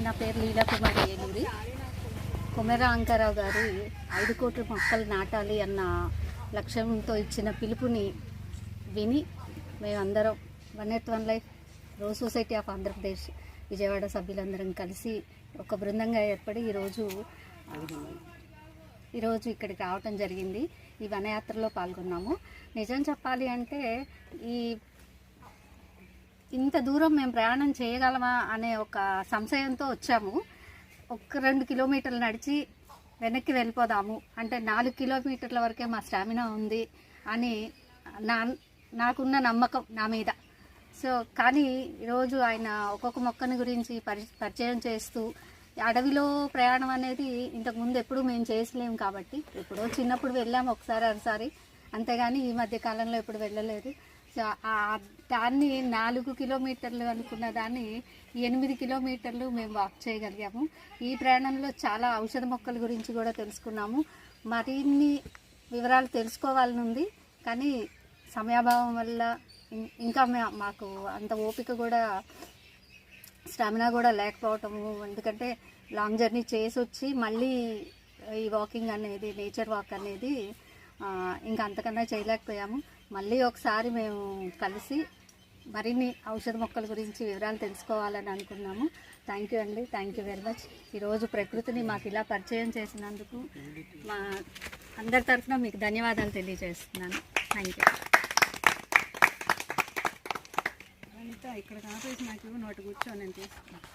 నా పేరు లీలాకుమారి ఏలూరి. కొమెర అంకారావు గారు 5 కోట్ల మొక్కలు నాటాలి అన్న లక్ష్యంతో ఇచ్చిన పిలుపుని విని మేమందరం one earth one life rose society of Andhra Pradesh Vijayawada సభ్యులందరం కలిసి ఒక బృందంగా ఏర్పడి ఈరోజు ఇక్కడికి రావటం జరిగింది. ఈ వనయాత్రలో పాల్గొన్నాము. నిజం చెప్పాలి అంటే ఇంత దూరం మేము ప్రయాణం చేయగలమా అనే ఒక సంశయంతో వచ్చాము. 1-2 కిలోమీటర్లు నడిచి వెనక్కి వెళ్ళిపోదాము అంటే 4 కిలోమీటర్ల వరకే మా స్టామినా ఉంది అని నాకున్న నమ్మకం నా మీద. కానీ ఈరోజు ఆయన ఒక్కొక్క మొక్కని గురించి పరిచయం చేస్తూ అడవిలో ప్రయాణం అనేది ఇంతకుముందు ఎప్పుడు మేము చేసలేము కాబట్టి ఎప్పుడో చిన్నప్పుడు వెళ్ళాము ఒకసారి, అంతేగాని ఈ మధ్య కాలంలో ఎప్పుడు వెళ్ళలేదు. దాన్ని 4 కిలోమీటర్లు అనుకున్న దాన్ని 8 కిలోమీటర్లు మేము వాక్ చేయగలిగాము. ఈ ప్రయాణంలో చాలా ఔషధ మొక్కల గురించి కూడా తెలుసుకున్నాము. మరిన్ని వివరాలు తెలుసుకోవాలని ఉంది, కానీ సమయాభావం వల్ల ఇంకా మాకు అంత ఓపిక కూడా స్టామినా కూడా లేకపోవటము. ఎందుకంటే లాంగ్ జర్నీ చేసి వచ్చి మళ్ళీ ఈ వాకింగ్ అనేది, నేచర్ వాక్ అనేది ఇంకా అంతకన్నా చేయలేకపోయాము. మళ్ళీ ఒకసారి మేము కలిసి మరిన్ని ఔషధ మొక్కల గురించి వివరాలు తెలుసుకోవాలని అనుకున్నాము. థ్యాంక్ యూ అండి, థ్యాంక్ యూ వెరీ మచ్. ఈరోజు ప్రకృతిని మాకు ఇలా పరిచయం చేసినందుకు మా అందరి తరఫున మీకు ధన్యవాదాలు తెలియజేస్తున్నాను. Thank you. ఇక్కడ కాపేసి నాకు నోటి కూర్చొని నేను తీసుకున్నాను.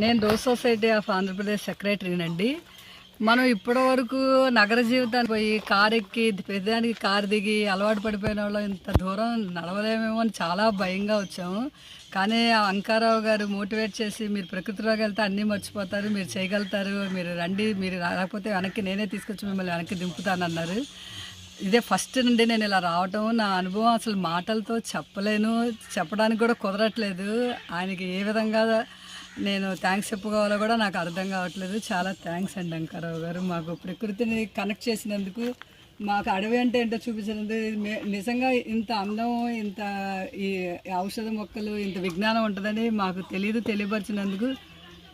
నేను రోజ్ సొసైటీ ఆఫ్ ఆంధ్రప్రదేశ్ సెక్రటరీనండి. మనం ఇప్పటి వరకు నగర జీవితానికి పోయి కారు ఎక్కి ప్రతిదానికి కారు దిగి అలవాటు పడిపోయిన వాళ్ళు ఇంత దూరం నడవలేమేమో అని చాలా భయంగా వచ్చాము. కానీ అంకారావు గారు మోటివేట్ చేసి మీరు ప్రకృతిలోకి వెళ్తే అన్నీ మర్చిపోతారు, మీరు చేయగలుగుతారు, మీరు రండి, మీరు రాకపోతే వెనక్కి నేనే తీసుకొచ్చి మిమ్మల్ని వెనక్కి దింపుతానన్నారు. ఇదే ఫస్ట్ నుండి నేను ఇలా రావటం, నా అనుభవం అసలు మాటలతో చెప్పలేను, చెప్పడానికి కూడా కుదరట్లేదు. ఆయనకి ఏ విధంగా నేను థ్యాంక్స్ చెప్పుకోవాలో కూడా నాకు అర్థం కావట్లేదు. చాలా థ్యాంక్స్ అండి అంకారావు గారు. మాకు ప్రకృతిని కనెక్ట్ చేసినందుకు, మాకు అడవి అంటే ఏంటో చూపించినందుకు, నిజంగా ఇంత అందం, ఇంత ఈ ఔషధ మొక్కలు, ఇంత విజ్ఞానం ఉంటుందని మాకు తెలియపరిచినందుకు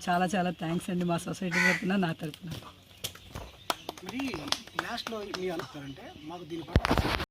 చాలా చాలా థ్యాంక్స్ అండి. మా సొసైటీ తరఫున, నా తరఫున. మరి లాస్ట్లో మీ అనుకుంటారంటే మాకు దీని